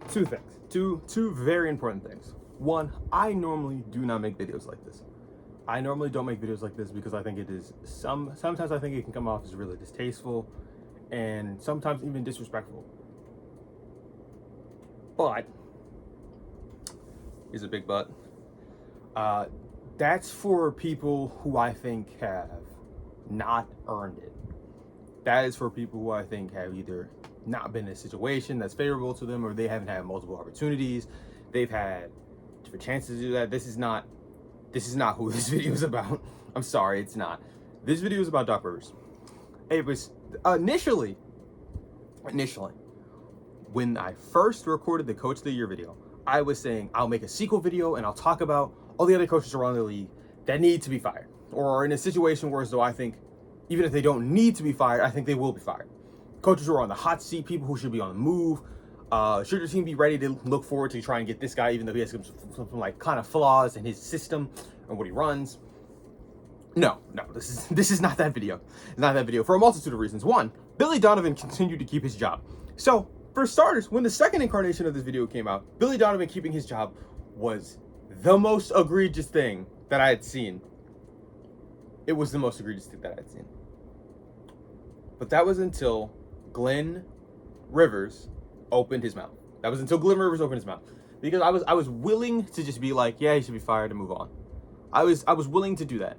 Two things. Two very important things. One, I normally do not make videos like this. I normally don't make videos like this because I think it is sometimes I think it can come off as really distasteful and sometimes even disrespectful. But here's a big but. That's for people who I think have not earned it. That is for people who I think have either not been in a situation that's favorable to them, or they haven't had multiple opportunities. They've had different chances to do that. This is not who this video is about. I'm sorry, it's not. This video is about Doc Rivers. It was initially, when I first recorded the Coach of the Year video, I was saying I'll make a sequel video and I'll talk about all the other coaches around the league that need to be fired, or are in a situation where as though I think even if they don't need to be fired, I think they will be fired. Coaches who are on the hot seat, people who should be on the move. Should your team be ready to look forward to try and get this guy, even though he has some like kind of flaws in his system and what he runs? No, this is not that video. It's not that video for a multitude of reasons. One, Billy Donovan continued to keep his job. So for starters, when the second incarnation of this video came out, Billy Donovan keeping his job was the most egregious thing that I had seen. It was the most egregious thing that I had seen. But that was until Glenn Rivers opened his mouth. That was until Glenn Rivers opened his mouth. Because I was willing to just be like, yeah, he should be fired and move on. I was willing to do that.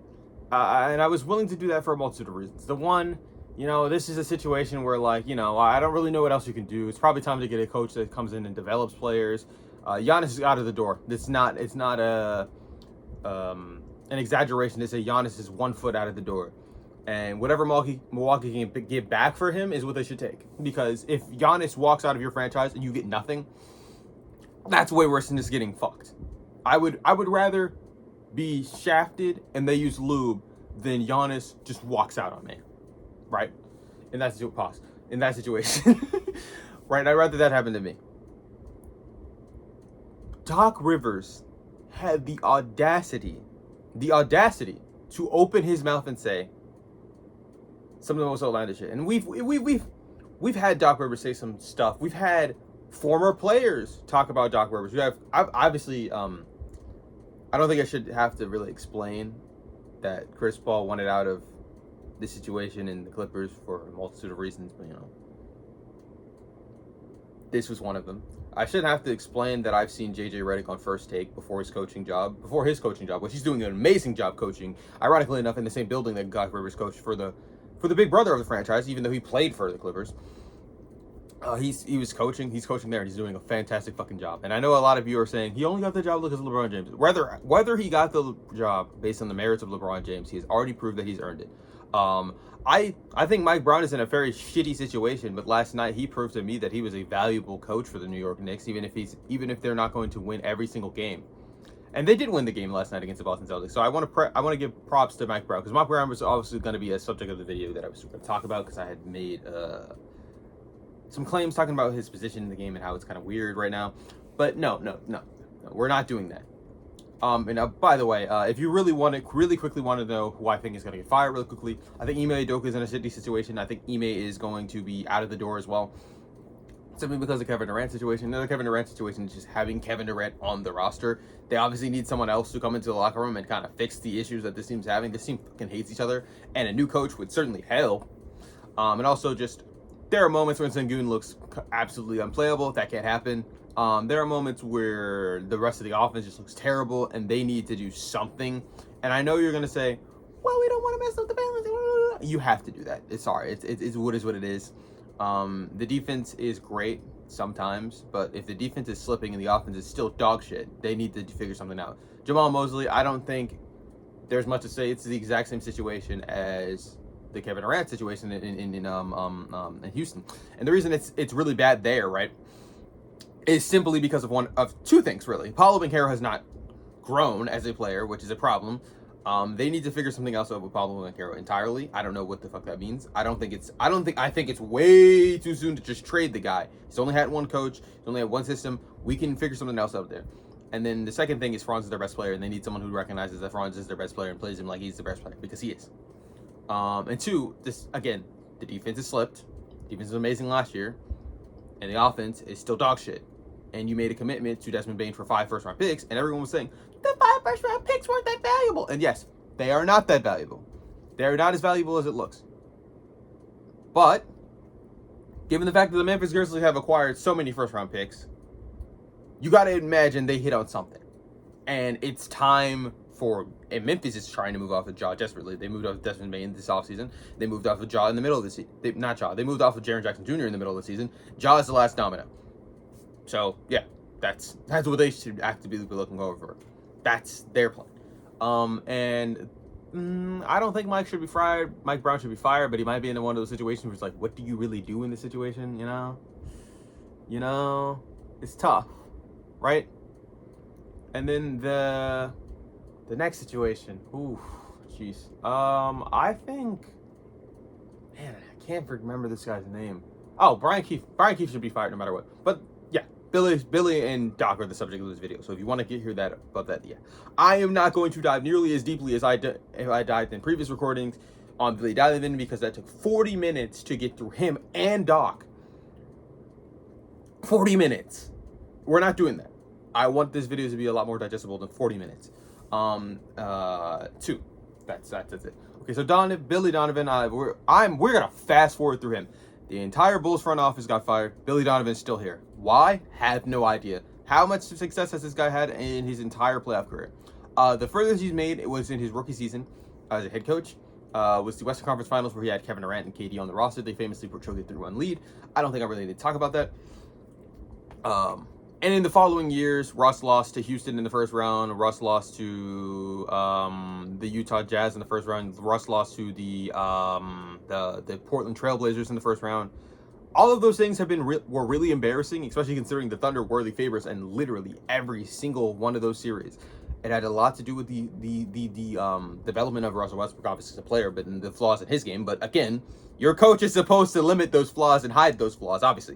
And I was willing to do that for a multitude of reasons. The one, this is a situation where, like, I don't really know what else you can do. It's probably time to get a coach that comes in and develops players. Giannis is out of the door. It's not an exaggeration to say Giannis is 1 foot out of the door. And whatever Milwaukee can give back for him is what they should take. Because if Giannis walks out of your franchise and you get nothing, that's way worse than just getting fucked. I would rather be shafted and they use lube than Giannis just walks out on me, right? In that situation, right? I'd rather that happen to me. Doc Rivers had the audacity to open his mouth and say some of the most outlandish shit. And we've had Doc Rivers say some stuff. We've had former players talk about Doc Rivers. I've obviously I don't think I should have to really explain that Chris Paul wanted out of this situation in the Clippers for a multitude of reasons, but this was one of them. I shouldn't have to explain that I've seen JJ Redick on First Take before his coaching job, which he's doing an amazing job coaching. Ironically enough, in the same building that Doc Rivers coached for the big brother of the franchise, even though he played for the Clippers. He's coaching there, and he's doing a fantastic fucking job. And I know a lot of you are saying he only got the job because of LeBron James. Whether he got the job based on the merits of LeBron James, he has already proved that he's earned it. I think Mike Brown is in a very shitty situation, but last night he proved to me that he was a valuable coach for the New York Knicks, even if they're not going to win every single game. And they did win the game last night against the Boston Celtics. So I want to give props to Mike Brown, because Mike Brown was obviously going to be a subject of the video that I was going to talk about, because I had made some claims talking about his position in the game and how it's kind of weird right now. But no, we're not doing that. And by the way, if you really quickly want to know who I think is going to get fired really quickly, I think Ime Udoka is in a shitty situation. I think Ime is going to be out of the door as well, simply because of the Kevin Durant situation. Another Kevin Durant situation is just having Kevin Durant on the roster. They obviously need someone else to come into the locker room and kind of fix the issues that this team's having. This team fucking hates each other, and a new coach would certainly help. And also just, there are moments when Sengun looks absolutely unplayable. That can't happen. There are moments where the rest of the offense just looks terrible, and they need to do something. And I know you're going to say, well, we don't want to mess up the balance. You have to do that. It's sorry. It's what it is. The defense is great sometimes, but if the defense is slipping and the offense is still dog shit, they need to figure something out. Jamal Mosley, I don't think there's much to say. It's the exact same situation as the Kevin Durant situation in Houston. And the reason it's really bad there, right, is simply because of one of two things, really. Paolo Banchero has not grown as a player, which is a problem. They need to figure something else out with Paolo Banchero entirely. I don't know what the fuck that means. I think it's way too soon to just trade the guy. He's only had one coach. He's only had one system. We can figure something else out there. And then the second thing is Franz is their best player, and they need someone who recognizes that Franz is their best player and plays him like he's the best player, because he is. And two, the defense has slipped. Defense was amazing last year, and the offense is still dog shit. and you made a commitment to Desmond Bane for 5 first-round picks, and everyone was saying, the 5 first-round picks weren't that valuable. And yes, they are not that valuable. They are not as valuable as it looks. But, given the fact that the Memphis Grizzlies have acquired so many first-round picks, you got to imagine they hit on something. And it's time for... And Memphis is trying to move off of Ja desperately. They moved off of Desmond Bane this offseason. They moved off of Ja in the middle of the season. They moved off of Jaren Jackson Jr. in the middle of the season. Ja is the last domino. So, yeah, that's what they should actively be looking over for. That's their plan. I don't think Mike should be fired. Mike Brown should be fired, but he might be in one of those situations where it's like, what do you really do in this situation, you know? It's tough, right? And then the next situation, ooh, jeez. I think, man, I can't remember this guy's name. Oh, Brian Keefe. Brian Keefe should be fired no matter what. But yeah, Billy and Doc are the subject of this video. So if you want to hear that about that, yeah, I am not going to dive nearly as deeply as I dived in previous recordings on Billy Donovan, because that took 40 minutes to get through him and Doc. 40 minutes. We're not doing that. I want this video to be a lot more digestible than 40 minutes. 2. That's it. Okay, so Billy Donovan, we're gonna fast forward through him. The entire Bulls front office got fired. Billy Donovan's still here. Why? Have no idea. How much success has this guy had in his entire playoff career? The furthest he's made was in his rookie season as a head coach. Was the Western Conference Finals, where he had Kevin Durant and KD on the roster. They famously choked a 3-1 lead. I don't think I really need to talk about that. And in the following years, Russ lost to Houston in the first round. Russ lost to the Utah Jazz in the first round. Russ lost to the Portland Trailblazers in the first round. All of those things have been were really embarrassing, especially considering the Thunder were the favorites in literally every single one of those series. It had a lot to do with the development of Russell Westbrook, obviously as a player, but in the flaws in his game. But again, your coach is supposed to limit those flaws and hide those flaws. Obviously,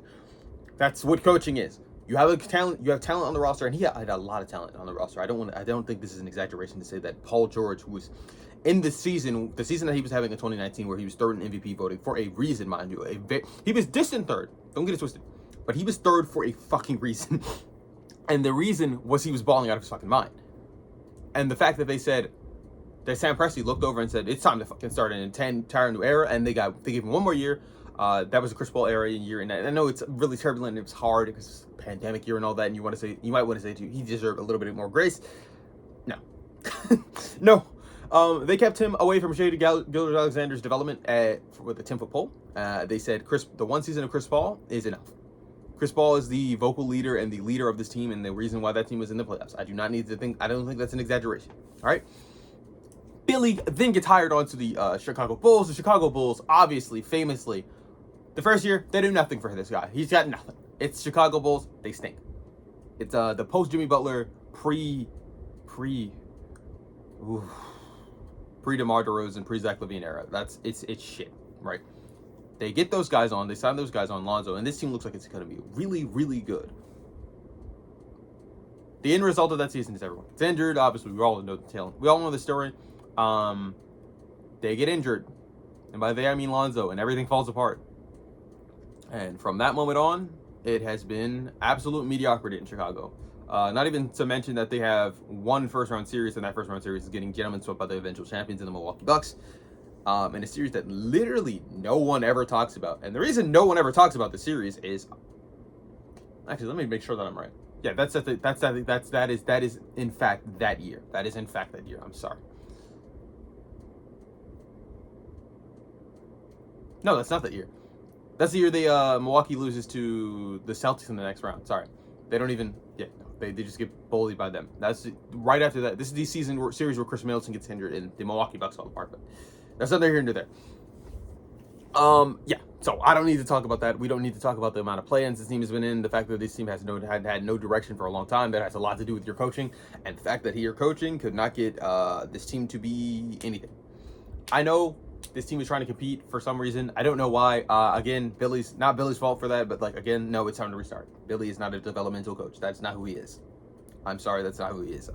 that's what coaching is. You have talent on the roster, and he had a lot of talent on the roster. I don't think this is an exaggeration to say that Paul George, who was in the season that he was having in 2019, where he was third in MVP voting for a reason, mind you. He was distant third. Don't get it twisted, but he was third for a fucking reason, and the reason was he was balling out of his fucking mind. And the fact that they said that Sam Presti looked over and said it's time to fucking start an entire new era, and they gave him one more year. That was a Chris Paul era year, and I know it's really turbulent and it was hard because it's a pandemic year and all that, and you might want to say he deserved a little bit more grace. No. No. They kept him away from Shea Gilgeous-Alexander's development with the 10-foot pole. They said the one season of Chris Paul is enough. Chris Paul is the vocal leader and the leader of this team, and the reason why that team was in the playoffs. I don't think that's an exaggeration. All right. Billy then gets hired onto the Chicago Bulls. The Chicago Bulls, obviously, famously, the first year, they do nothing for this guy. He's got nothing. It's Chicago Bulls. They stink. It's the post Jimmy Butler, pre DeMar DeRozan, pre Zach LaVine era. It's shit, right? They get those guys on. They sign those guys on Lonzo, and this team looks like it's going to be really, really good. The end result of that season is everyone gets injured. Obviously, we all know the tale. We all know the story. They get injured, and by they I mean Lonzo, and everything falls apart. And from that moment on, it has been absolute mediocrity in Chicago. Not even to mention that they have one first-round series, and that first-round series is getting gentlemen swept by the eventual champions in the Milwaukee Bucks. In a series that literally no one ever talks about. And the reason no one ever talks about the series is... Actually, let me make sure that I'm right. Yeah, that is in fact that year. That is in fact that year. I'm sorry. No, that's not that year. That's the year Milwaukee loses to the Celtics in the next round. Sorry. They don't even... Yeah, no, they just get bullied by them. That's right after that. This is the series where Chris Middleton gets injured and the Milwaukee Bucks fall apart. But that's neither here nor there. Yeah, so I don't need to talk about that. We don't need to talk about the amount of play-ins this team has been in. The fact that this team has had no direction for a long time. That has a lot to do with your coaching. And the fact that your coaching could not get this team to be anything. I know this team is trying to compete for some reason. I don't know why. Again, not Billy's fault for that, but again, no, it's time to restart. Billy is not a developmental coach. That's not who he is. I'm sorry, that's not who he is.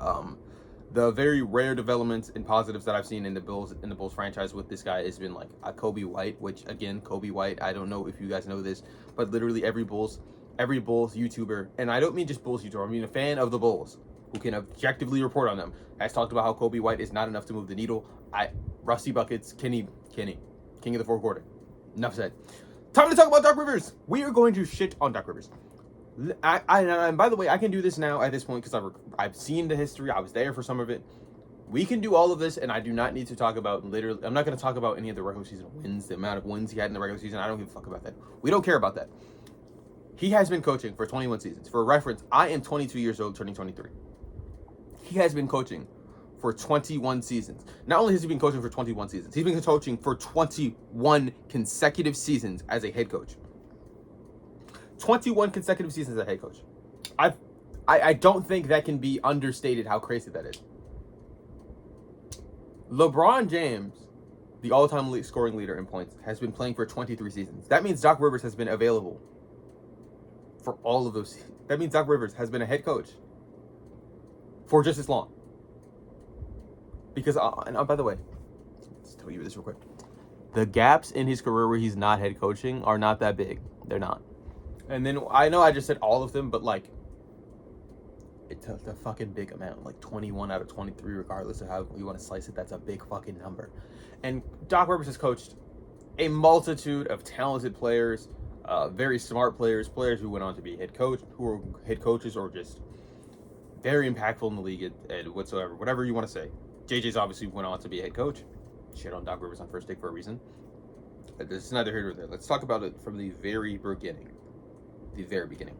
The very rare developments and positives that I've seen in the Bulls franchise with this guy has been like a Kobe White, which again, Kobe White, I don't know if you guys know this, but literally every Bulls every Bulls YouTuber, and I don't mean just Bulls YouTuber, I mean a fan of the Bulls who can objectively report on them, has talked about how Kobe White is not enough to move the needle. Rusty Buckets, Kenny, king of the fourth quarter. Enough said. Time to talk about Doc Rivers. We are going to shit on Doc Rivers. And by the way, I can do this now at this point because I've seen the history. I was there for some of it. We can do all of this, and I do not need to talk about literally. I'm not going to talk about any of the regular season wins, the amount of wins he had in the regular season. I don't give a fuck about that. We don't care about that. He has been coaching for 21 seasons. For reference, I am 22 years old, turning 23. He has been coaching for 21 seasons. Not only has he been coaching for 21 seasons, he's been coaching for 21 consecutive seasons as a head coach. 21 consecutive seasons as a head coach. I don't think that can be understated how crazy that is. LeBron James, the all-time scoring leader in points, has been playing for 23 seasons. That means Doc Rivers has been available for all of those seasons. That means Doc Rivers has been a head coach for just as long. Because, by the way, let's tell you this real quick. The gaps in his career where he's not head coaching are not that big. They're not. And then, I know I just said all of them, but like, it's a fucking big amount. Like 21 out of 23, regardless of how you want to slice it, that's a big fucking number. And Doc Rivers has coached a multitude of talented players, very smart players who went on to be head coach, who were head coaches or just very impactful in the league and whatsoever, whatever you want to say. JJ's obviously went on to be a head coach. Shit on Doc Rivers on first take for a reason. This is neither here nor there. Let's talk about it from the very beginning. The very beginning.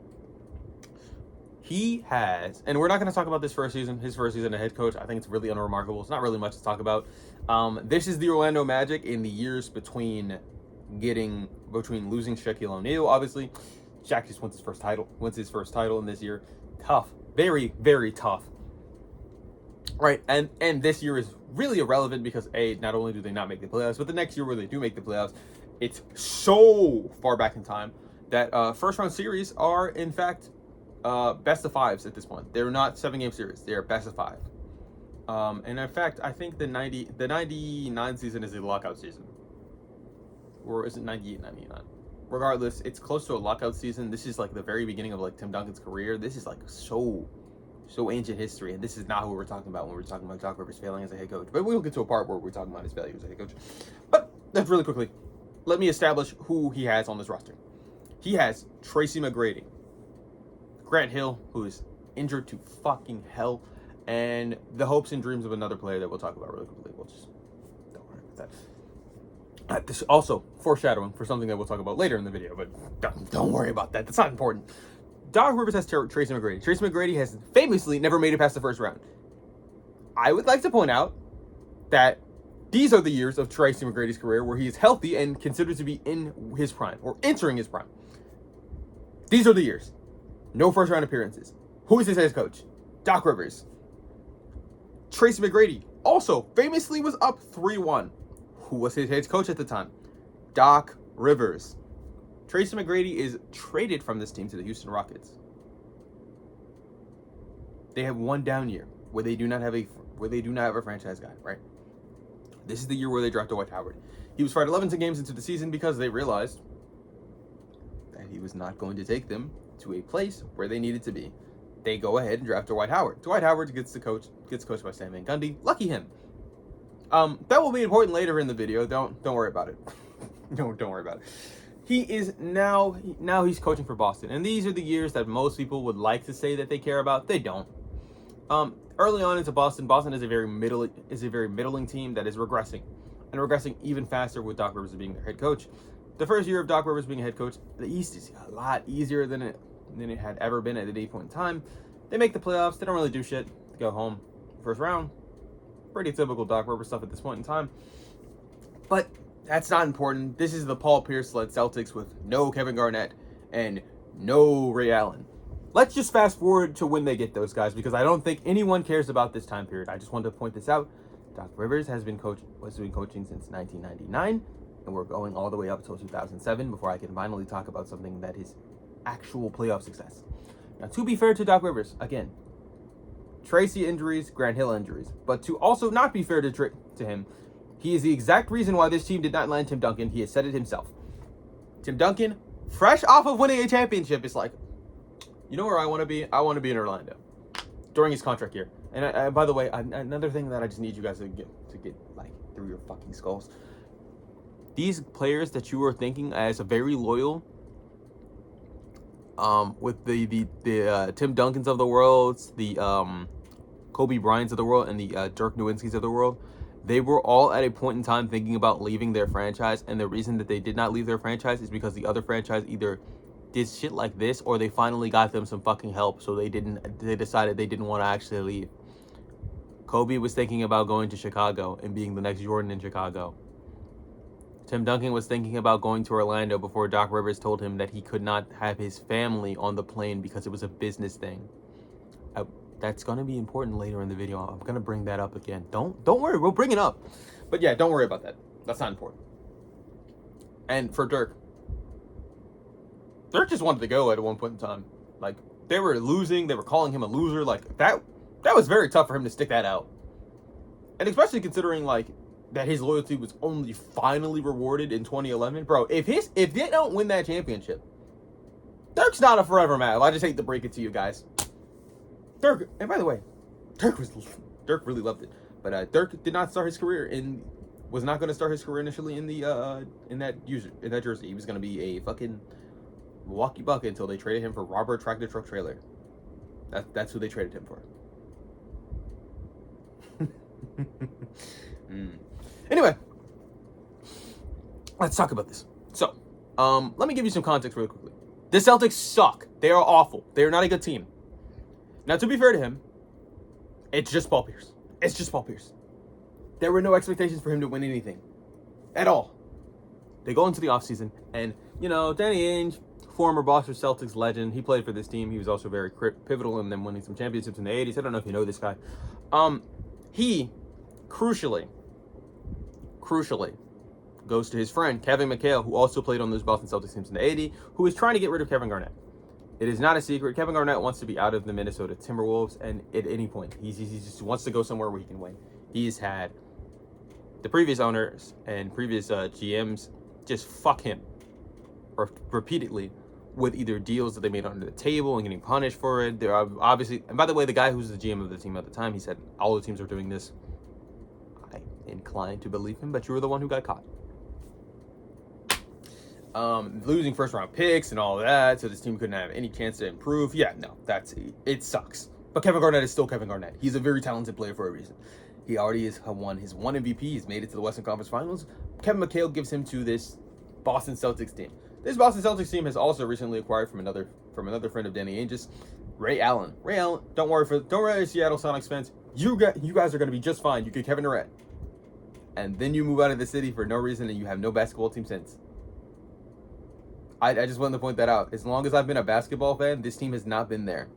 He has, and we're not going to talk about his first season as head coach. I think it's really unremarkable. It's not really much to talk about. This is the Orlando Magic in the years between losing Shaquille O'Neal, obviously. Shaq just wins his first title in this year. Tough. Very, very tough. Right, and this year is really irrelevant because not only do they not make the playoffs, but the next year where they do make the playoffs, it's so far back in time that first round series are in fact best of fives at this point. They're not 7-game series; they are best of 5. And in fact, I think the 99 season is a lockout season, or is it 98, 99? Regardless, it's close to a lockout season. This is like the very beginning of like Tim Duncan's career. This is like so ancient history, and this is not who we're talking about when we're talking about Doc Rivers failing as a head coach. But we'll get to a part where we're talking about his failure as a head coach. But let's really quickly, let me establish who he has on this roster. He has Tracy McGrady, Grant Hill, who is injured to fucking hell, and the hopes and dreams of another player that we'll talk about really quickly. We'll just don't worry about that. This also foreshadowing for something that we'll talk about later in the video, but don't worry about that. That's not important. Doc Rivers has Tracy McGrady. Tracy McGrady has famously never made it past the first round. I would like to point out that these are the years of Tracy McGrady's career where he is healthy and considered to be in his prime or entering his prime. These are the years. No first round appearances. Who is his head coach? Doc Rivers. Tracy McGrady also famously was up 3-1. Who was his head coach at the time? Doc Rivers. Tracy McGrady is traded from this team to the Houston Rockets. They have one down year where they do not have a franchise guy, right? This is the year where they drafted Dwight Howard. He was fired 11 games into the season because they realized that he was not going to take them to a place where they needed to be. They go ahead and draft Dwight Howard. Dwight Howard gets coached by Stan Van Gundy. Lucky him. That will be important later in the video. Don't worry about it. Don't worry about it. He is now he's coaching for Boston, and these are the years that most people would like to say that they care about. They don't. Early on into Boston is a very middling team that is regressing, and regressing even faster with Doc Rivers being their head coach. The first year of Doc Rivers being a head coach, the East is a lot easier than it had ever been at any point in time. They make the playoffs. They don't really do shit. They go home first round. Pretty typical Doc Rivers stuff at this point in time. But that's not important. This is the Paul Pierce-led Celtics with no Kevin Garnett and no Ray Allen. Let's just fast forward to when they get those guys, because I don't think anyone cares about this time period. I just wanted to point this out. Doc Rivers has been coaching since 1999, and we're going all the way up until 2007 before I can finally talk about something that is actual playoff success. Now, to be fair to Doc Rivers, again, Tracy injuries, Grant Hill injuries, but to also not be fair to him, he is the exact reason why this team did not land Tim Duncan. He has said it himself. Tim Duncan, fresh off of winning a championship, is like, You know where I want to be? I want to be in Orlando during his contract year. And by the way, another thing that I just need you guys to get like through your fucking skulls. These players that you are thinking as a very loyal, with the Tim Duncans of the world, the Kobe Bryants of the world, and the Dirk Nowinskis of the world, they were all at a point in time thinking about leaving their franchise, and the reason that they did not leave their franchise is because the other franchise either did shit like this or they finally got them some fucking help, so they decided they didn't want to actually leave. Kobe was thinking about going to Chicago and being the next Jordan in Chicago. Tim Duncan was thinking about going to Orlando before Doc Rivers told him that he could not have his family on the plane because it was a business thing. That's going to be important later in the video. I'm going to bring that up again. Don't worry, we'll bring it up. But yeah, don't worry about that. That's not important. And for Dirk just wanted to go at one point in time. Like, they were losing, they were calling him a loser. Like, that was very tough for him to stick that out. And especially considering, like, that his loyalty was only finally rewarded in 2011. Bro, if they don't win that championship, Dirk's not a forever man. I just hate to break it to you guys. Dirk, and by the way, Dirk really loved it. But Dirk did not start his career was not going to start his career initially in that jersey. He was going to be a fucking Milwaukee Buck until they traded him for Robert Tractor Truck Trailer. That's who they traded him for. Anyway, let's talk about this. So, let me give you some context really quickly. The Celtics suck. They are awful. They are not a good team. Now, to be fair to him, it's just Paul Pierce. It's just Paul Pierce. There were no expectations for him to win anything at all. They go into the offseason, and, Danny Ainge, former Boston Celtics legend, he played for this team. He was also very pivotal in them winning some championships in the 80s. I don't know if you know this guy. He, crucially, goes to his friend, Kevin McHale, who also played on those Boston Celtics teams in the 80s, who is trying to get rid of Kevin Garnett. It is not a secret. Kevin Garnett wants to be out of the Minnesota Timberwolves, and at any point, he just wants to go somewhere where he can win. He's had the previous owners and previous GMs just fuck him repeatedly with either deals that they made under the table and getting punished for it. They're obviously, and by the way, the guy who's the GM of the team at the time, he said all the teams are doing this. I'm inclined to believe him, but you were the one who got caught. Losing first round picks and all that, so this team couldn't have any chance to improve. Yeah, no, it sucks. But Kevin Garnett is still Kevin Garnett. He's a very talented player for a reason. He already has won his one MVP. He's made it to the Western Conference Finals. Kevin McHale gives him to this Boston Celtics team. This Boston Celtics team has also recently acquired from another friend of Danny Ainge's, Ray Allen. Ray Allen, don't worry, Seattle Sonics fans. You guys are going to be just fine. You get Kevin Durant, and then you move out of the city for no reason, and you have no basketball team since. I just wanted to point that out. As long as I've been a basketball fan, this team has not been there.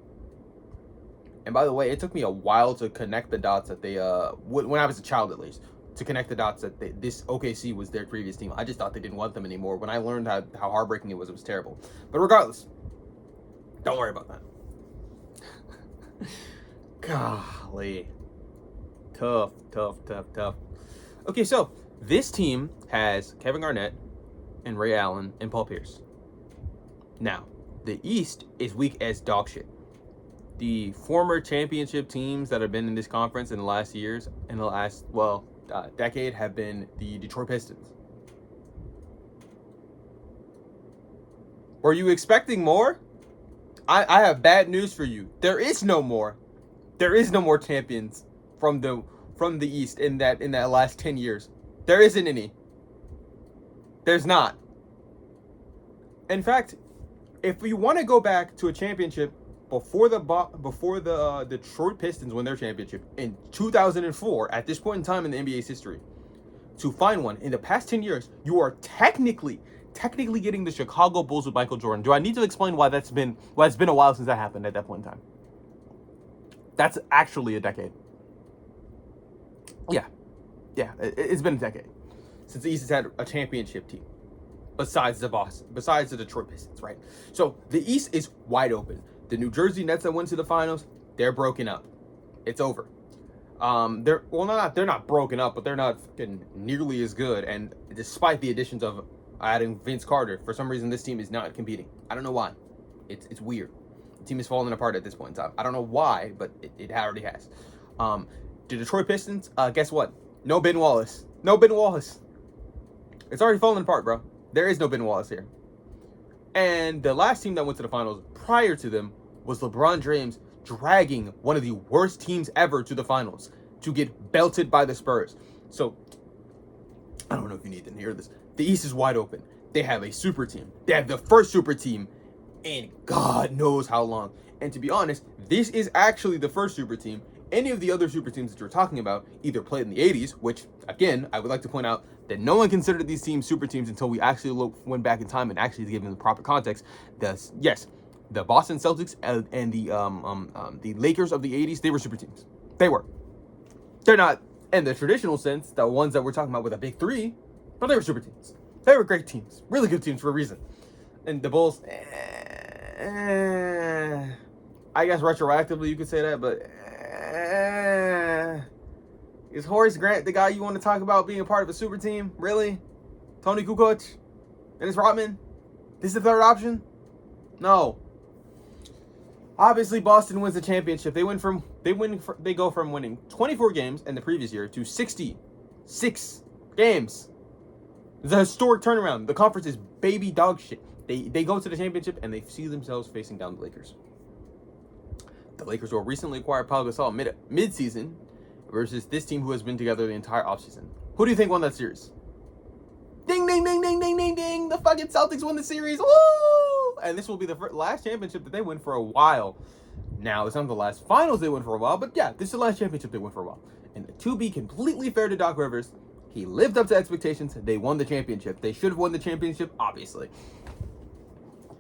And by the way, it took me a while to connect the dots that they, when I was a child at least, to connect the dots that this OKC was their previous team. I just thought they didn't want them anymore. When I learned how heartbreaking it was terrible. But regardless, don't worry about that. Golly. Tough. Okay, so this team has Kevin Garnett and Ray Allen and Paul Pierce. Now, the East is weak as dog shit. The former championship teams that have been in this conference in the last decade have been the Detroit Pistons. Were you expecting more? I have bad news for you. There is no more. There is no more champions from the East in that last 10 years. There isn't any. There's not. In fact, if we want to go back to a championship before the Detroit Pistons win their championship in 2004, at this point in time in the NBA's history, to find one in the past 10 years, you are technically getting the Chicago Bulls with Michael Jordan. Do I need to explain why it's been a while since that happened at that point in time? That's actually a decade. Yeah, it's been a decade since the East has had a championship team. Besides the Detroit Pistons, right? So the East is wide open. The New Jersey Nets that went to the finals, they're broken up. It's over. They're not broken up, but they're not nearly as good. And despite the additions of adding Vince Carter, for some reason this team is not competing. I don't know why. It's weird. The team is falling apart at this point in time. I don't know why, but it already has. The Detroit Pistons, guess what? No Ben Wallace. No Ben Wallace. It's already falling apart, bro. There is no Ben Wallace here. And the last team that went to the finals prior to them was LeBron James dragging one of the worst teams ever to the finals to get belted by the Spurs. So, I don't know if you need to hear this. The East is wide open. They have a super team. They have the first super team in God knows how long. And to be honest, this is actually the first super team. Any of the other super teams that you're talking about either played in the 80s, which, again, I would like to point out that no one considered these teams super teams until we actually went back in time and actually gave them the proper context. Yes, the Boston Celtics and the Lakers of the 80s, they were super teams. They were. They're not, in the traditional sense, the ones that we're talking about with a big three, but they were super teams. They were great teams. Really good teams for a reason. And the Bulls, I guess retroactively you could say that, but is Horace Grant the guy you want to talk about being a part of a super team? Really? Tony Kukoc? Dennis Rodman? This is the third option? No. Obviously, Boston wins the championship. They go from winning 24 games in the previous year to 66 games. It's a historic turnaround. The conference is baby dog shit. They go to the championship and they see themselves facing down the Lakers. The Lakers will recently acquire Pau Gasol mid-season versus this team who has been together the entire offseason. Who do you think won that series? Ding, ding, ding, ding, ding, ding, ding. The fucking Celtics won the series. Woo! And this will be the last championship that they win for a while. Now, it's not the last finals they win for a while, but yeah, this is the last championship they win for a while. And to be completely fair to Doc Rivers, he lived up to expectations. They won the championship. They should have won the championship, obviously.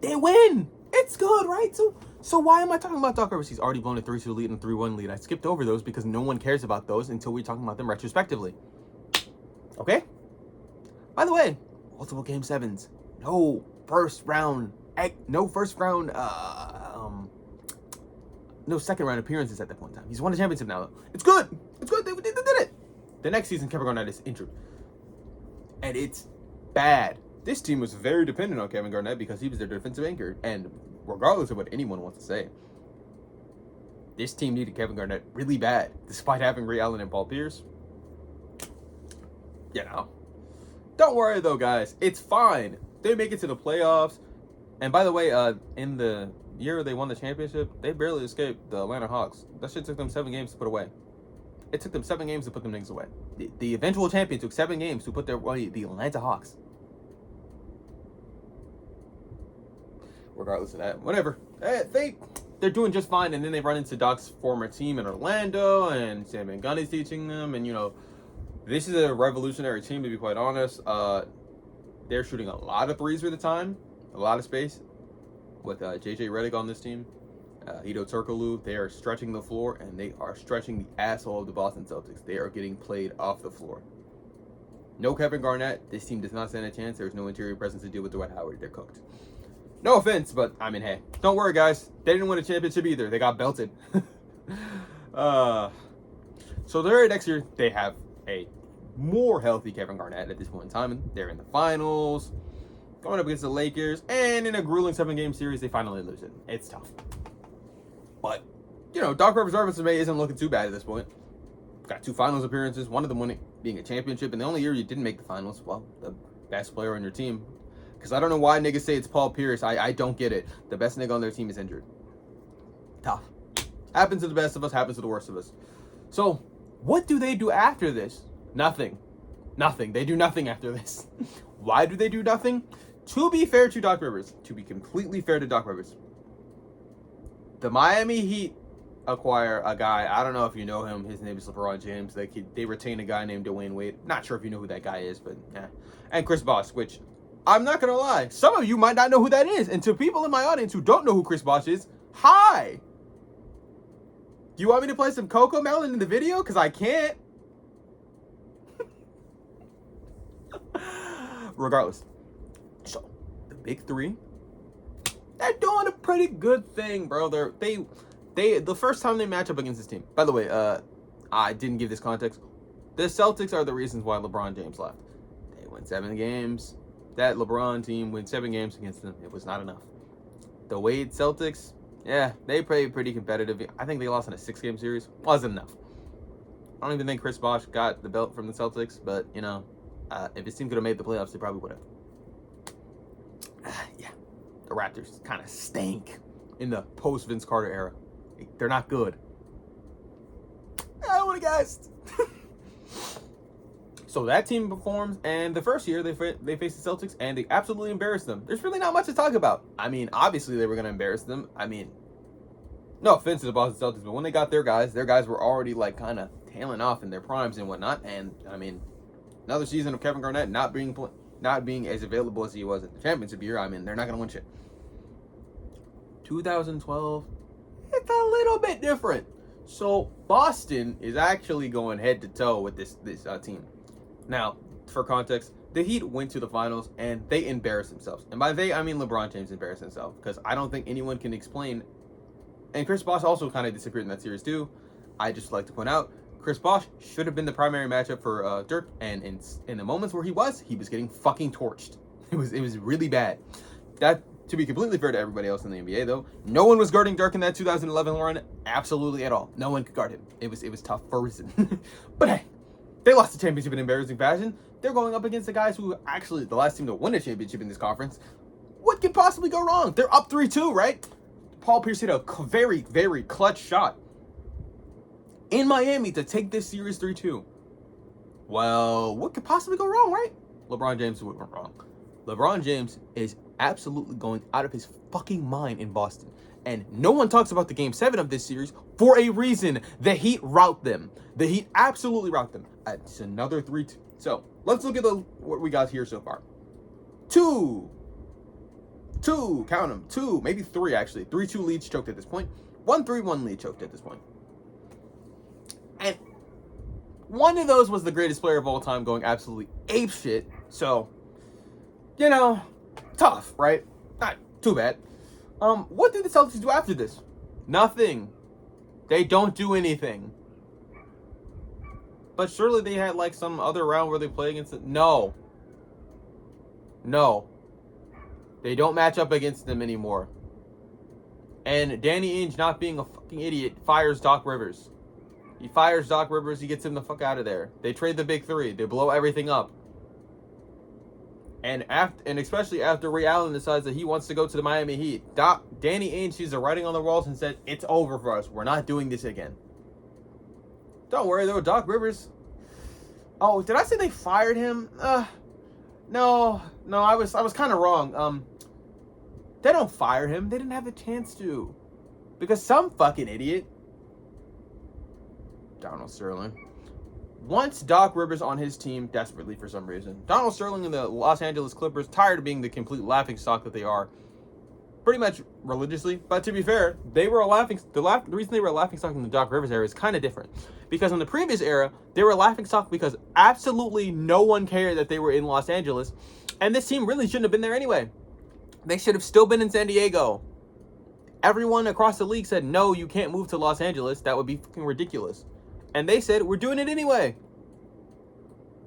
They win. It's good, right? So why am I talking about Doc Rivers? He's already blown a 3-2 lead and a 3-1 lead. I skipped over those because no one cares about those until we're talking about them retrospectively. Okay? By the way, multiple game sevens. No second round appearances at that point in time. He's won the championship now, though. It's good. It's good. They did it. The next season, Kevin Garnett is injured. And it's bad. This team was very dependent on Kevin Garnett because he was their defensive anchor. And regardless of what anyone wants to say, this team needed Kevin Garnett really bad, despite having Ray Allen and Paul Pierce. You know. Don't worry, though, guys. It's fine. They make it to the playoffs. And by the way, in the year they won the championship, they barely escaped the Atlanta Hawks. That shit took them 7 games to put away. It took them 7 games to put them niggas away. The eventual champion took 7 games to put the Atlanta Hawks. Regardless of that, whatever. They're doing just fine, and then they run into Doc's former team in Orlando, and Sam Van Gundy's teaching them, and this is a revolutionary team, to be quite honest. They're shooting a lot of threes for the time, a lot of space, with JJ Redick on this team. Hedo Turkoglu, they are stretching the floor, and they are stretching the asshole of the Boston Celtics. They are getting played off the floor. No Kevin Garnett. This team does not stand a chance. There's no interior presence to deal with Dwight Howard. They're cooked. No offense, but I mean, hey, don't worry, guys. They didn't win a championship either. They got belted. So they're next year. They have a more healthy Kevin Garnett at this point in time. They're in the finals, going up against the Lakers, and in a grueling 7-game series, they finally lose it. It's tough. But, Doc Rivers' resume isn't looking too bad at this point. Got 2 finals appearances, one of them being a championship, and the only year you didn't make the finals, well, the best player on your team. Because I don't know why niggas say it's Paul Pierce. I don't get it. The best nigga on their team is injured. Tough. Happens to the best of us, happens to the worst of us. So, what do they do after this? Nothing. They do nothing after this. Why do they do nothing? To be fair to Doc Rivers, to be completely fair to Doc Rivers, the Miami Heat acquire a guy, I don't know if you know him, his name is LeBron James. They retain a guy named Dwayne Wade. Not sure if you know who that guy is, but yeah. And Chris Bosh, which, I'm not going to lie, some of you might not know who that is. And to people in my audience who don't know who Chris Bosh is, hi! Do you want me to play some Coco Melon in the video? Because I can't. Regardless. So, the big 3, they're doing a pretty good thing, bro. They the first time they match up against this team. By the way, I didn't give this context. The Celtics are the reasons why LeBron James left. They won 7 games. That LeBron team went 7 games against them. It was not enough. The Wade Celtics, Yeah, they played pretty competitive. I think they lost in a 6-game series. Wasn't enough. I don't even think Chris Bosh got the belt from the Celtics, but, you know, if his team could have made the playoffs, they probably would have. Yeah, the Raptors kind of stink in the post-Vince Carter era. They're not good. I would have guessed. So that team performs, and the first year they faced the Celtics, and they absolutely embarrassed them. There's really not much to talk about. I mean, obviously they were going to embarrass them. I mean, no offense to the Boston Celtics, but when they got their guys were already like kind of tailing off in their primes and whatnot. And I mean, another season of Kevin Garnett not being as available as he was at the championship year. I mean, they're not going to win shit. 2012, it's a little bit different. So Boston is actually going head to toe with this team. Now, for context, the Heat went to the finals and they embarrassed themselves. And by they, I mean LeBron James embarrassed himself, because I don't think anyone can explain. And Chris Bosh also kind of disappeared in that series too. I just like to point out, Chris Bosh should have been the primary matchup for Dirk, and in the moments where he was getting fucking torched. It was really bad. That, to be completely fair to everybody else in the NBA though, no one was guarding Dirk in that 2011 run, absolutely at all. No one could guard him. It was tough for a reason. But hey, they lost the championship in embarrassing fashion. They're going up against the guys who actually the last team to win a championship in this conference. What could possibly go wrong? They're up 3-2, right? Paul Pierce hit a very, very clutch shot in Miami to take this series 3-2. Well, what could possibly go wrong, right? LeBron James went wrong. LeBron James is absolutely going out of his fucking mind in Boston. And no one talks about the Game 7 of this series for a reason. The Heat rout them. The Heat absolutely rout them. It's another 3-2. So, let's look at what we got here so far. Two, count them. Two, maybe three actually. 3-2 leads choked at this point. 1-3-1 lead choked at this point. And one of those was the greatest player of all time going absolutely apeshit. So, you know, tough, right? Not too bad. What did the Celtics do after this? Nothing. They don't do anything. But surely they had like some other round where they play against it. No. They don't match up against them anymore. And Danny Ainge, not being a fucking idiot, fires Doc Rivers. He fires Doc Rivers. He gets him the fuck out of there. They trade the big three. They blow everything up. And especially after Ray Allen decides that he wants to go to the Miami Heat, Danny Ainge sees the writing on the walls and said, "It's over for us. We're not doing this again." Don't worry though, Doc Rivers. Oh, did I say they fired him? No, I was kind of wrong. They don't fire him. They didn't have a chance to, because some fucking idiot, Donald Sterling, wants Doc Rivers on his team desperately for some reason. Donald Sterling and the Los Angeles Clippers, tired of being the complete laughingstock that they are, pretty much religiously. But to be fair, they were the reason they were a laughingstock in the Doc Rivers era is kind of different. Because in the previous era, they were a laughingstock because absolutely no one cared that they were in Los Angeles. And this team really shouldn't have been there anyway. They should have still been in San Diego. Everyone across the league said, no, you can't move to Los Angeles. That would be fucking ridiculous. And they said, we're doing it anyway.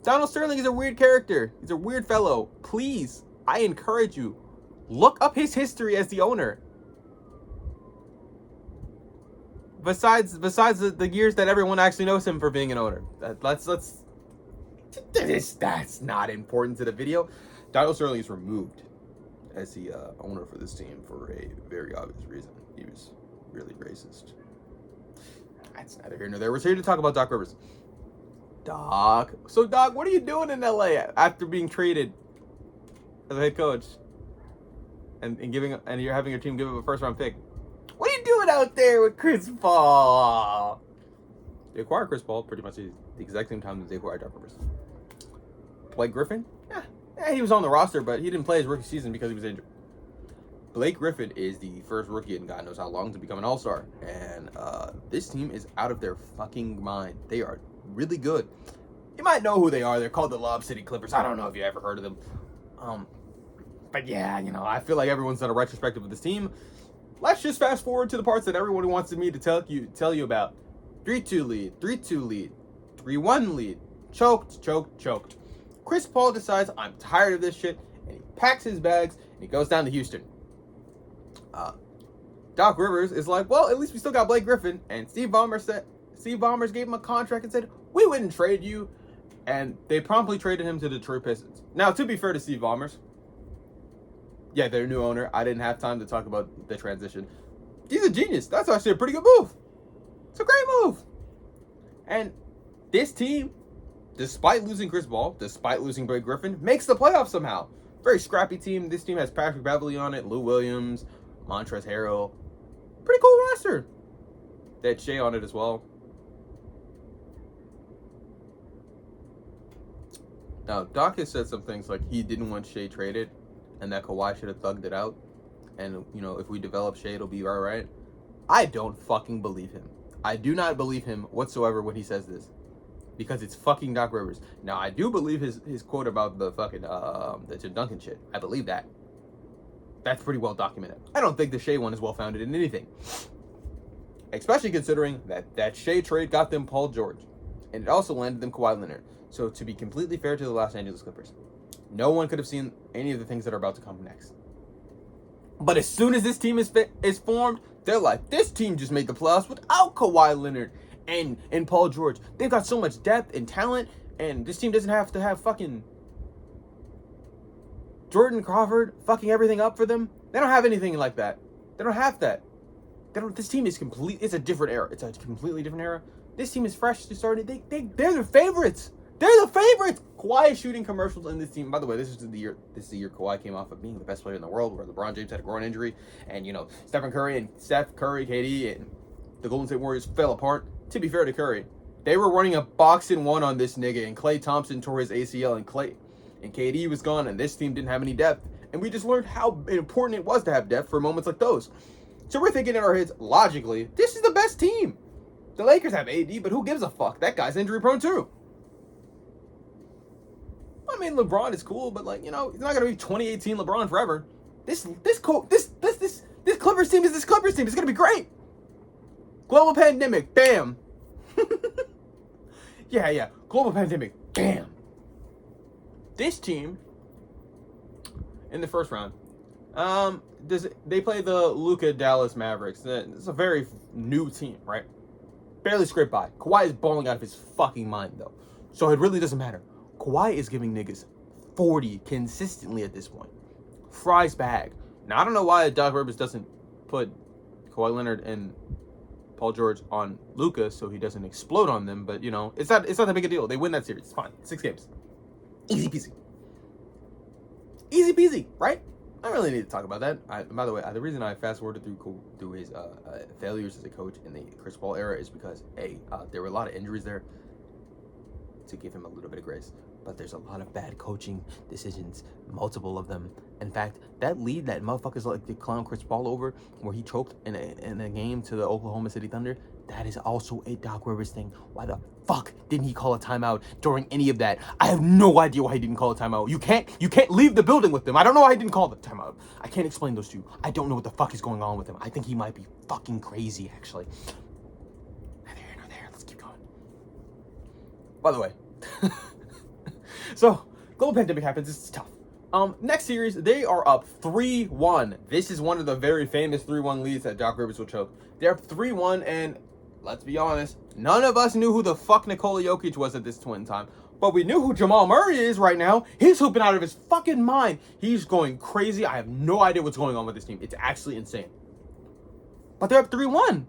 Donald Sterling is a weird character. He's a weird fellow. Please, I encourage you, look up his history as the owner. Besides the years that everyone actually knows him for being an owner. That's not important to the video. Donald Sterling is removed as the owner for this team for a very obvious reason. He was really racist. That's neither here nor there. We're here to talk about Doc Rivers. Doc, what are you doing in LA after being traded as a head coach and you're having your team give up a first-round pick? What are you doing out there with Chris Paul? They acquired Chris Paul pretty much the exact same time that they acquired Doc Rivers. Blake Griffin? Yeah, he was on the roster, but he didn't play his rookie season because he was injured. Blake Griffin is the first rookie in God knows how long to become an all-star. And this team is out of their fucking mind. They are really good. You might know who they are. They're called the Lob City Clippers. I don't know if you ever heard of them. But yeah, I feel like everyone's done a retrospective of this team. Let's just fast forward to the parts that everyone wants me to tell you about. 3-2 lead, 3-2 lead, 3-1 lead, choked. Chris Paul decides, I'm tired of this shit, and he packs his bags and he goes down to Houston. Doc Rivers is like, well, at least we still got Blake Griffin. And Steve Ballmer gave him a contract and said, we wouldn't trade you. And they promptly traded him to the Detroit Pistons. Now, to be fair to Steve Ballmer, yeah, their new owner, I didn't have time to talk about the transition. He's a genius. That's actually a pretty good move. It's a great move. And this team, despite losing Chris Paul, despite losing Blake Griffin, makes the playoffs somehow. Very scrappy team. This team has Patrick Beverley on it, Lou Williams, Montrezl Harrell. Pretty cool roster. They had Shea on it as well. Now, Doc has said some things like he didn't want Shea traded and that Kawhi should have thugged it out. And, you know, if we develop Shea, it'll be all right. I don't fucking believe him. I do not believe him whatsoever when he says this. Because it's fucking Doc Rivers. Now, I do believe his quote about the fucking, the Tim Duncan shit. I believe that. That's pretty well documented. I don't think the Shea one is well founded in anything. Especially considering that Shea trade got them Paul George. And it also landed them Kawhi Leonard. So to be completely fair to the Los Angeles Clippers, no one could have seen any of the things that are about to come next. But as soon as this team is formed, they're like, this team just made the playoffs without Kawhi Leonard and Paul George. They've got so much depth and talent, and this team doesn't have to have fucking Jordan Crawford fucking everything up for them. They don't have anything like that. They don't have that. This team is complete. It's a different era. It's a completely different era. This team is fresh to start. They're the favorites. They're the favorites. Kawhi is shooting commercials in this team. By the way, this is the year Kawhi came off of being the best player in the world, where LeBron James had a groin injury, and Steph Curry, KD, and the Golden State Warriors fell apart. To be fair to Curry, they were running a box-and-one on this nigga, and Klay Thompson tore his ACL, and KD was gone, and this team didn't have any depth. And we just learned how important it was to have depth for moments like those. So we're thinking in our heads, logically, this is the best team. The Lakers have AD, but who gives a fuck? That guy's injury prone too. I mean, LeBron is cool, but he's not gonna be 2018 LeBron forever. This Clippers team is this Clippers team. It's gonna be great. Global pandemic, bam. yeah. Global pandemic, bam. This team in the first round, they play the Luka Dallas Mavericks. It's a very new team, right? Barely scraped by. Kawhi is balling out of his fucking mind though, so it really doesn't matter. Kawhi is giving niggas 40 consistently at this point. Fries bag. Now, I don't know why Doc Rivers doesn't put Kawhi Leonard and Paul George on Luka so he doesn't explode on them, but, it's not that big a deal. They win that series. It's fine. 6 games. Easy peasy. Easy peasy, right? I don't really need to talk about that. By the way, the reason I fast-forwarded through his failures as a coach in the Chris Paul era is because, there were a lot of injuries there to give him a little bit of grace. But there's a lot of bad coaching decisions, multiple of them. In fact, that lead that motherfuckers like to clown Chris Paul over, where he choked in a game to the Oklahoma City Thunder, that is also a Doc Rivers thing. Why the fuck didn't he call a timeout during any of that? I have no idea why he didn't call a timeout. You can't leave the building with them. I don't know why he didn't call the timeout. I can't explain those two. I don't know what the fuck is going on with him. I think he might be fucking crazy, actually. Neither here nor there. Let's keep going. By the way. So, global pandemic happens. It's tough. Next series, they are up 3-1. This is one of the very famous 3-1 leads that Doc Rivers will choke. They're up 3-1, and let's be honest, none of us knew who the fuck Nikola Jokic was at this point in time. But we knew who Jamal Murray is right now. He's hooping out of his fucking mind. He's going crazy. I have no idea what's going on with this team. It's actually insane. But they're up 3-1.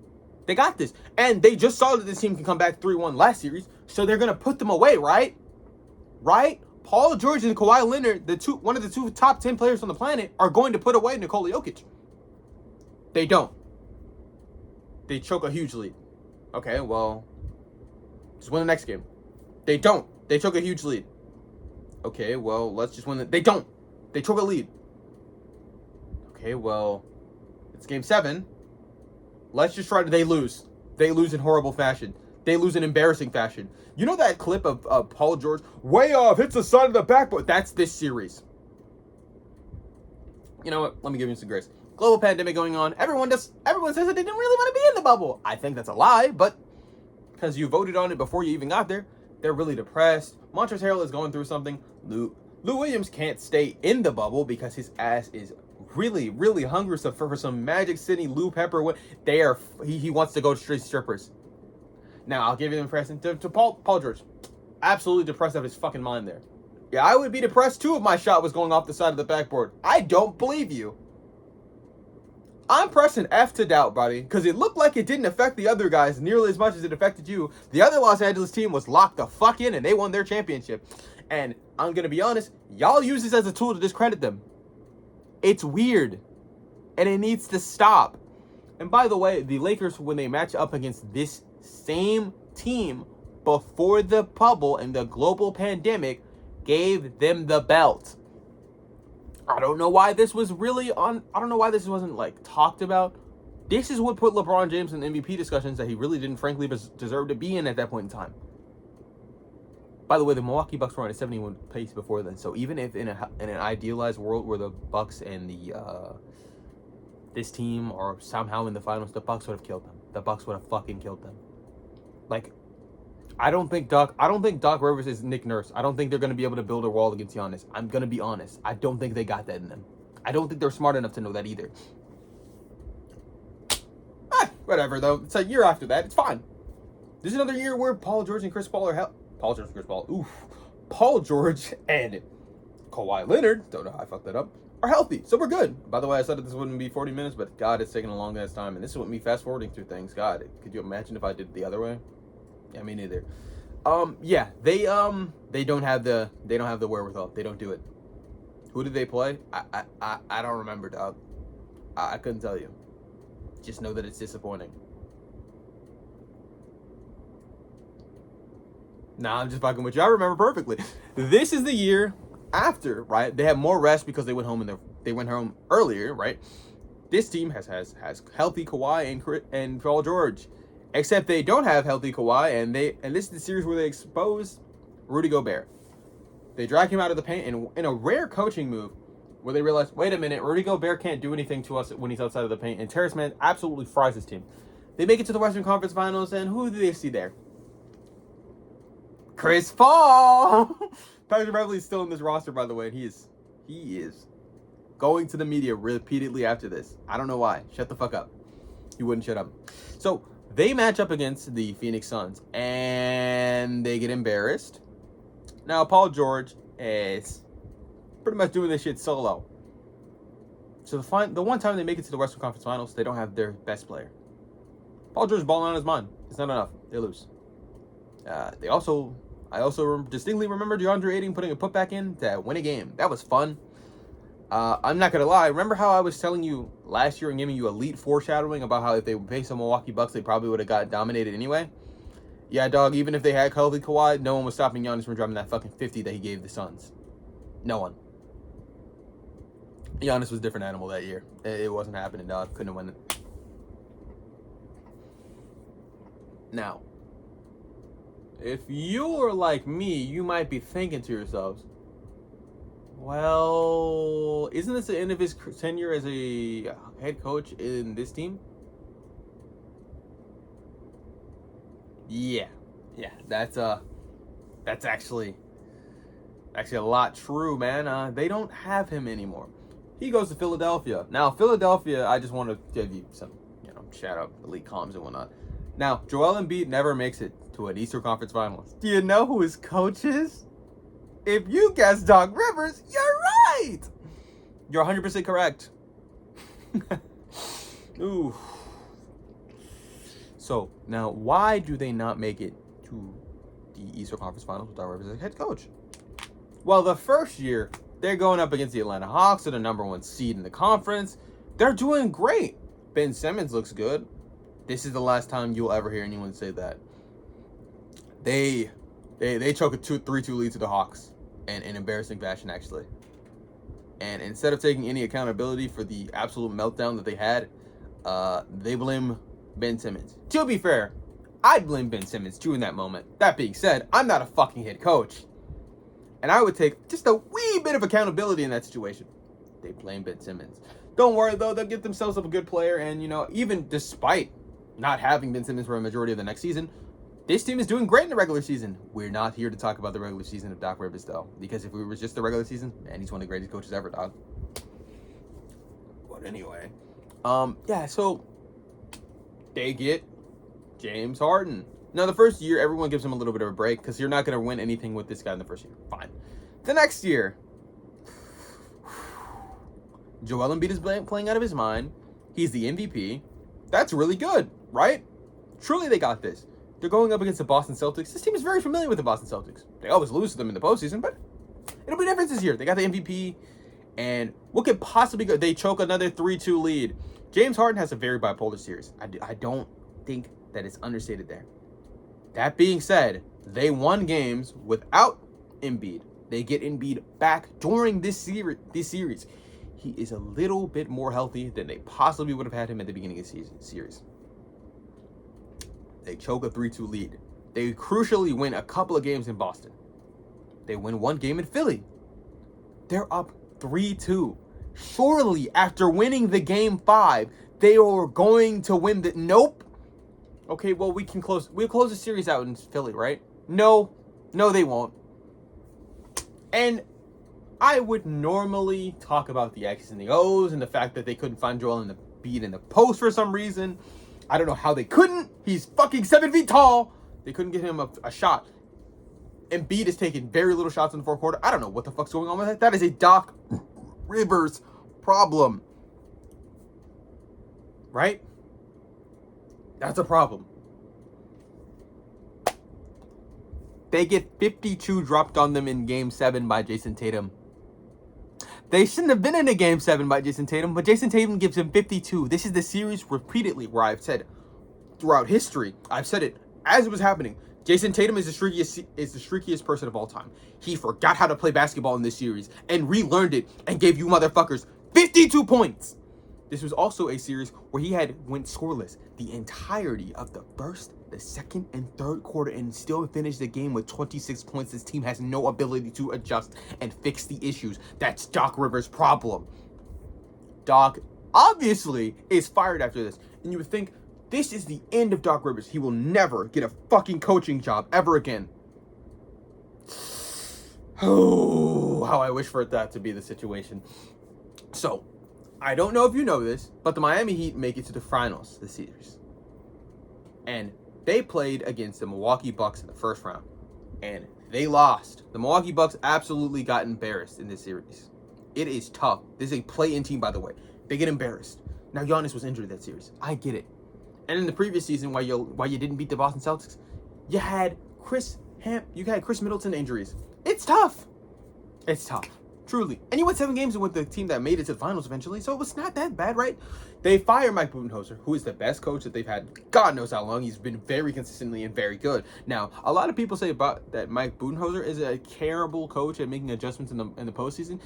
They got this. And they just saw that this team can come back 3-1 last series, so they're going to put them away, right? Right? Paul George and Kawhi Leonard, one of the two top 10 players on the planet, are going to put away Nikola Jokic. They don't. They choke a huge lead. Okay, well, just win the next game. They don't. They choke a huge lead. Okay, well, let's just win They don't. They choke a lead. Okay, well, it's game 7. Let's just try to... They lose. They lose in horrible fashion. They lose in embarrassing fashion. You know that clip of Paul George way off, hits the side of the backboard? That's this series. You know what? Let me give you some grace. Global pandemic going on. Everyone says that they didn't really want to be in the bubble. I think that's a lie, but because you voted on it before you even got there, they're really depressed. Montrezl Harrell is going through something. Lou Williams can't stay in the bubble because his ass is really, really hungry for some Magic City Lou Pepper. He wants to go straight strippers. Now, I'll give you the impression to Paul George. Absolutely depressed out of his fucking mind there. Yeah, I would be depressed too if my shot was going off the side of the backboard. I don't believe you. I'm pressing F to doubt, buddy, because it looked like it didn't affect the other guys nearly as much as it affected you. The other Los Angeles team was locked the fuck in, and they won their championship. And I'm going to be honest, y'all use this as a tool to discredit them. It's weird, and it needs to stop. And by the way, the Lakers, when they match up against this same team before the bubble and the global pandemic, gave them the belt. I don't know why this was really on. I don't know why this wasn't like talked about. This is what put LeBron James in MVP discussions that he really didn't, frankly, deserve to be in at that point in time. By the way, the Milwaukee Bucks were on a 71 pace before then. So even if in an idealized world where the Bucks and this team are somehow in the finals, the Bucks would have killed them. The Bucks would have fucking killed them. Like, I don't think Doc Rivers is Nick Nurse. I don't think they're going to be able to build a wall against Giannis. I'm going to be honest. I don't think they got that in them. I don't think they're smart enough to know that either. Whatever, though. It's a year after that. It's fine. This is another year where Paul George and Chris Paul are Paul George and Kawhi Leonard, don't know how I fucked that up, are healthy. So we're good. By the way, I said that this wouldn't be 40 minutes, but God, it's taking a long ass time. And this is what me fast forwarding through things. God, could you imagine if I did it the other way? Yeah, me neither. Yeah, they don't have the wherewithal. They don't do it. Who did they play? I don't remember, dog. I couldn't tell you. Just know that it's disappointing. Nah, I'm just fucking with you. I remember perfectly. This is the year after, right? They have more rest because they went home earlier, right? This team has healthy Kawhi and Paul George. Except they don't have healthy Kawhi, and this is the series where they expose Rudy Gobert. They drag him out of the paint, and in a rare coaching move, where they realize, wait a minute, Rudy Gobert can't do anything to us when he's outside of the paint, and Terrence Mann absolutely fries his team. They make it to the Western Conference Finals, and who do they see there? Chris Paul! Patrick Beverley is still in this roster, by the way, and he is going to the media repeatedly after this. I don't know why. Shut the fuck up. He wouldn't shut up. So they match up against the Phoenix Suns, and they get embarrassed. Now, Paul George is pretty much doing this shit solo. So the one time they make it to the Western Conference Finals, they don't have their best player. Paul George balling on his mind. It's not enough. They lose. I also distinctly remember DeAndre Ayton putting a putback in to win a game. That was fun. I'm not gonna lie. Remember how I was telling you last year and giving you elite foreshadowing about how if they faced the Milwaukee Bucks, they probably would have got dominated anyway? Yeah, dog. Even if they had healthy Kawhi, no one was stopping Giannis from dropping that fucking 50 that he gave the Suns. No one. Giannis was a different animal that year. It wasn't happening, dog. Couldn't have won it. Now, if you're like me, you might be thinking to yourselves, well, isn't this the end of his tenure as a head coach in this team? Yeah, that's actually a lot true, man. They don't have him anymore. He goes to Philadelphia. Now, Philadelphia, I just want to give you some, shout out elite comms and whatnot. Now, Joel Embiid never makes it to an Eastern Conference Finals. Do you know who his coach is? If you guess Doc Rivers, you're right. You're 100% correct. Ooh. So, now, why do they not make it to the Eastern Conference Finals with Doc Rivers as head coach? Well, the first year, they're going up against the Atlanta Hawks, they're the #1 seed in the conference. They're doing great. Ben Simmons looks good. This is the last time you'll ever hear anyone say that. They choke a 3-2 lead to the Hawks in embarrassing fashion, actually. And instead of taking any accountability for the absolute meltdown that they had, they blame Ben Simmons. To be fair, I'd blame Ben Simmons too in that moment. That being said, I'm not a fucking head coach. And I would take just a wee bit of accountability in that situation. They blame Ben Simmons. Don't worry, though. They'll get themselves up a good player. And, even despite not having Ben Simmons for a majority of the next season, this team is doing great in the regular season. We're not here to talk about the regular season of Doc Rivers, though. Because if it was just the regular season, man, he's one of the greatest coaches ever, dog. But anyway, yeah. So they get James Harden. Now, the first year, everyone gives him a little bit of a break because you're not going to win anything with this guy in the first year. Fine. The next year, Joel Embiid is playing out of his mind. He's the MVP. That's really good, right? Truly, they got this. They're going up against the Boston Celtics. This team is very familiar with the Boston Celtics. They always lose to them in the postseason, but it'll be different this year. They got the MVP, and what could possibly go? They choke another 3-2 lead. James Harden has a very bipolar series. I don't think that it's understated there. That being said, they won games without Embiid. They get Embiid back during this series. He is a little bit more healthy than they possibly would have had him at the beginning of the series. They choke a 3-2 lead. They crucially win a couple of games in Boston. They win one game in Philly. They're up 3-2. Surely, after winning the game 5, they were going to win the... Nope. Okay, well, we'll close the series out in Philly, right? No, they won't. And I would normally talk about the X's and the O's and the fact that they couldn't find Joel Embiid in the post for some reason. I don't know how they couldn't. He's fucking 7 feet tall. They couldn't get him a shot. Embiid is taking very little shots in the fourth quarter. I don't know what the fuck's going on with that. That is a Doc Rivers problem. Right? That's a problem. They get 52 dropped on them in Game 7 by Jason Tatum. They shouldn't have been in a Game 7 by Jason Tatum, but Jason Tatum gives him 52. This is the series repeatedly where I've said throughout history, I've said it as it was happening. Jason Tatum is the streakiest person of all time. He forgot how to play basketball in this series and relearned it and gave you motherfuckers 52 points. This was also a series where he went scoreless the entirety of the first, the second, and third quarter and still finished the game with 26 points. This team has no ability to adjust and fix the issues. That's Doc Rivers' problem. Doc obviously is fired after this, and you would think this is the end of Doc Rivers. He will never get a fucking coaching job ever again. Oh, how I wish for that to be the situation. So, I don't know if you know this, but the Miami Heat make it to the finals this series. And they played against the Milwaukee Bucks in the first round. And they lost. The Milwaukee Bucks absolutely got embarrassed in this series. It is tough. This is a play-in team, by the way. They get embarrassed. Now, Giannis was injured that series. I get it. And in the previous season, why you didn't beat the Boston Celtics, you had Chris Middleton injuries. It's tough. It's tough. Truly. And you went 7 games with the team that made it to the finals eventually, so it was not that bad, right? They fire Mike Budenholzer, who is the best coach that they've had God knows how long. He's been very consistently and very good. Now, a lot of people say about that Mike Budenholzer is a terrible coach at making adjustments in the postseason.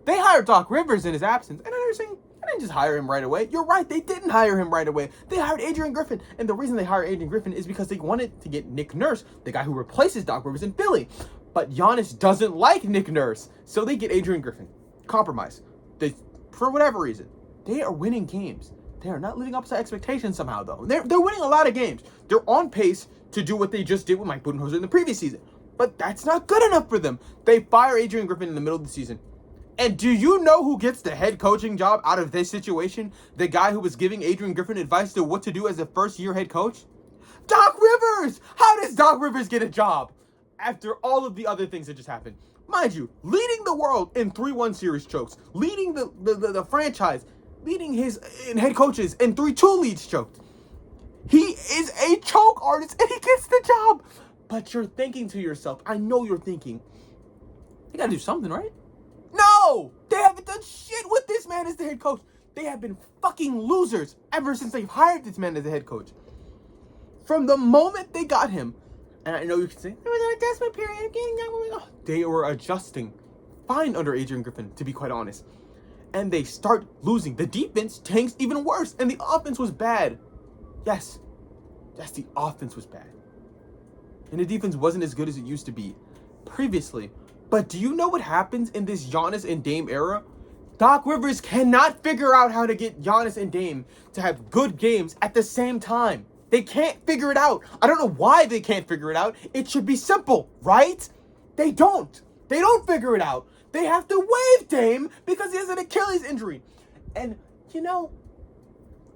They hired Doc Rivers in his absence, and they're saying, I didn't just hire him right away. You're right, they didn't hire him right away. They hired Adrian Griffin, and the reason they hired Adrian Griffin is because they wanted to get Nick Nurse, the guy who replaces Doc Rivers in Philly. But Giannis doesn't like Nick Nurse, so they get Adrian Griffin. Compromise. For whatever reason, they are winning games. They are not living up to expectations somehow, though. They're winning a lot of games. They're on pace to do what they just did with Mike Budenholzer in the previous season. But that's not good enough for them. They fire Adrian Griffin in the middle of the season. And do you know who gets the head coaching job out of this situation? The guy who was giving Adrian Griffin advice to what to do as a first-year head coach? Doc Rivers! How does Doc Rivers get a job after all of the other things that just happened? Mind you, leading the world in 3-1 series chokes, leading the franchise, leading his head coaches in 3-2 leads choked. He is a choke artist and he gets the job. But you're thinking to yourself, I know you're thinking, they gotta do something, right? No! They haven't done shit with this man as the head coach. They have been fucking losers ever since they've hired this man as the head coach. From the moment they got him, and I know you can say, it was an adjustment period. They were adjusting fine under Adrian Griffin, to be quite honest. And they start losing. The defense tanks even worse, and the offense was bad. Yes, the offense was bad. And the defense wasn't as good as it used to be previously. But do you know what happens in this Giannis and Dame era? Doc Rivers cannot figure out how to get Giannis and Dame to have good games at the same time. They can't figure it out. I don't know why they can't figure it out. It should be simple, right? They don't. They don't figure it out. They have to waive Dame because he has an Achilles injury. And you know,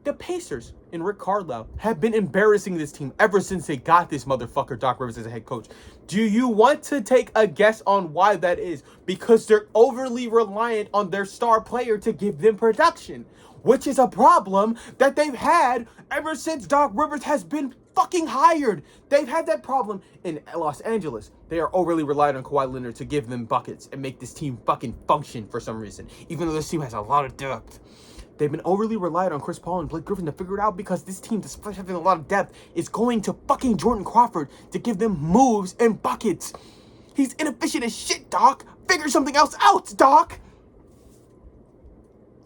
the Pacers and Rick Carlisle have been embarrassing this team ever since they got this motherfucker Doc Rivers as a head coach. Do you want to take a guess on why that is? Because they're overly reliant on their star player to give them production, which is a problem that they've had ever since Doc Rivers has been fucking hired. They've had that problem in Los Angeles. They are overly reliant on Kawhi Leonard to give them buckets and make this team fucking function for some reason, even though this team has a lot of depth. They've been overly reliant on Chris Paul and Blake Griffin to figure it out because this team, despite having a lot of depth, is going to fucking Jordan Crawford to give them moves and buckets. He's inefficient as shit, Doc. Figure something else out, Doc.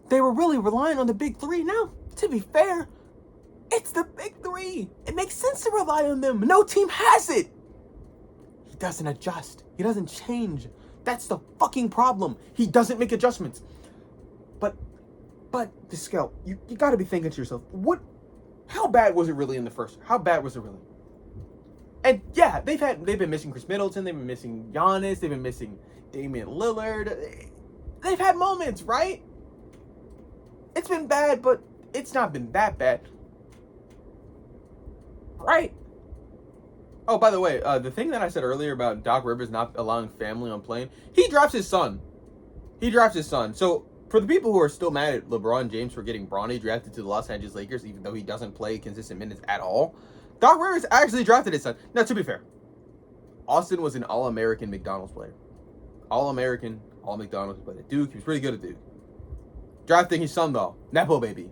They were really relying on the big three. Now, to be fair, it's the big three. It makes sense to rely on them. No team has it. He doesn't adjust. He doesn't change. That's the fucking problem. He doesn't make adjustments. But the scale, you gotta be thinking to yourself, how bad was it really in the first? How bad was it really? And yeah, they've been missing Chris Middleton, they've been missing Giannis, they've been missing Damian Lillard. They've had moments, right? It's been bad, but it's not been that bad. Right? Oh, by the way, the thing that I said earlier about Doc Rivers not allowing family on plane, he drafts his son. So for the people who are still mad at LeBron James for getting Bronny drafted to the Los Angeles Lakers, even though he doesn't play consistent minutes at all, Doc Rivers actually drafted his son. Now, to be fair, Austin was an All-American McDonald's player. All-American, All-McDonald's player at Duke. He was pretty good at Duke. Drafting his son, though. Nepo baby.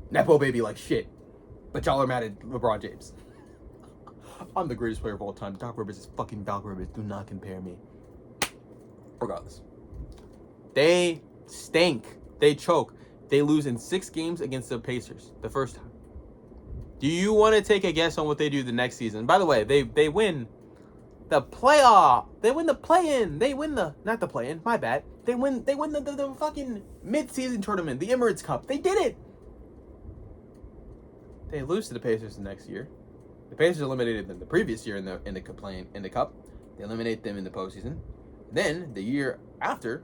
Nepo baby like shit. But y'all are mad at LeBron James. I'm the greatest player of all time. Doc Rivers is fucking Doc Rivers. Do not compare me. Regardless. They stink. They choke. They lose in 6 games against the Pacers the first time. Do you want to take a guess on what they do the next season? By the way, they win the playoff. They win the play-in. They win the, not the play-in, my bad. They win the fucking mid-season tournament, the Emirates Cup. They did it. They lose to the Pacers the next year. The Pacers eliminated them the previous year in the cup. They eliminate them in the postseason. Then the year after,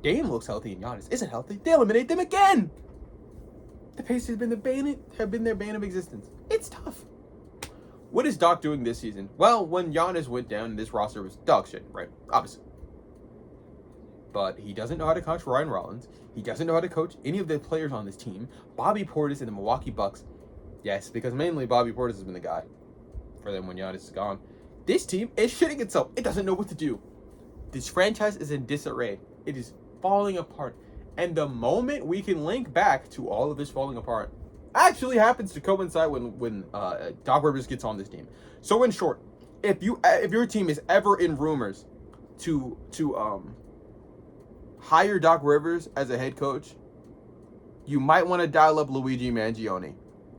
Dame looks healthy and Giannis isn't healthy, they eliminate them again. The Pacers have been their bane of existence. It's tough. What is Doc doing this season? Well, when Giannis went down, this roster was dog shit, right? Obviously. But he doesn't know how to coach Ryan Rollins. He doesn't know how to coach any of the players on this team. Bobby Portis and the Milwaukee Bucks. Yes, because mainly Bobby Portis has been the guy for them when Giannis is gone. This team is shitting itself. It doesn't know what to do. This franchise is in disarray. It is falling apart. And the moment we can link back to all of this falling apart actually happens to coincide when Doc Rivers gets on this team. So in short, if your team is ever in rumors to hire Doc Rivers as a head coach, you might want to dial up Luigi Mangione.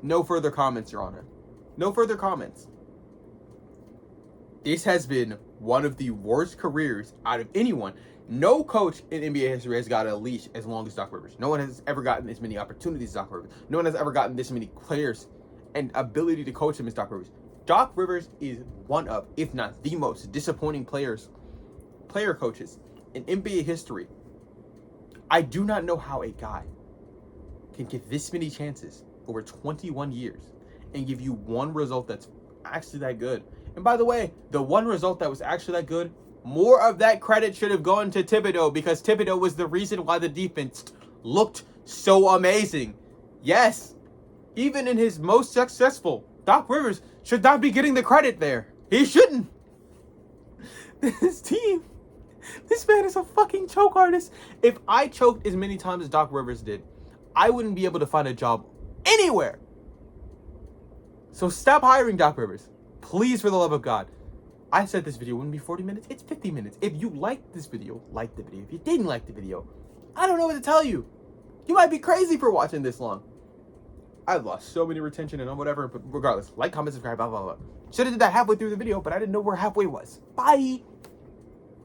No further comments, Your Honor. No further comments. This has been one of the worst careers out of anyone. No coach in NBA history has got a leash as long as Doc Rivers. No one has ever gotten as many opportunities as Doc Rivers. No one has ever gotten this many players and ability to coach him as Doc Rivers. Doc Rivers is one of, if not the most disappointing player coaches in NBA history. I do not know how a guy can get this many chances over 21 years and give you one result that's actually that good. And by the way, the one result that was actually that good, more of that credit should have gone to Thibodeau, because Thibodeau was the reason why the defense looked so amazing. Yes, even in his most successful, Doc Rivers should not be getting the credit there. He shouldn't. This team, this man is a fucking choke artist. If I choked as many times as Doc Rivers did, I wouldn't be able to find a job anywhere. So stop hiring Doc Rivers. Please, for the love of God. I said this video wouldn't be 40 minutes. It's 50 minutes. If you liked this video, like the video. If you didn't like the video, I don't know what to tell you. You might be crazy for watching this long. I've lost so many retention and whatever, but regardless, like, comment, subscribe, blah, blah, blah. Should have did that halfway through the video, but I didn't know where halfway was. Bye.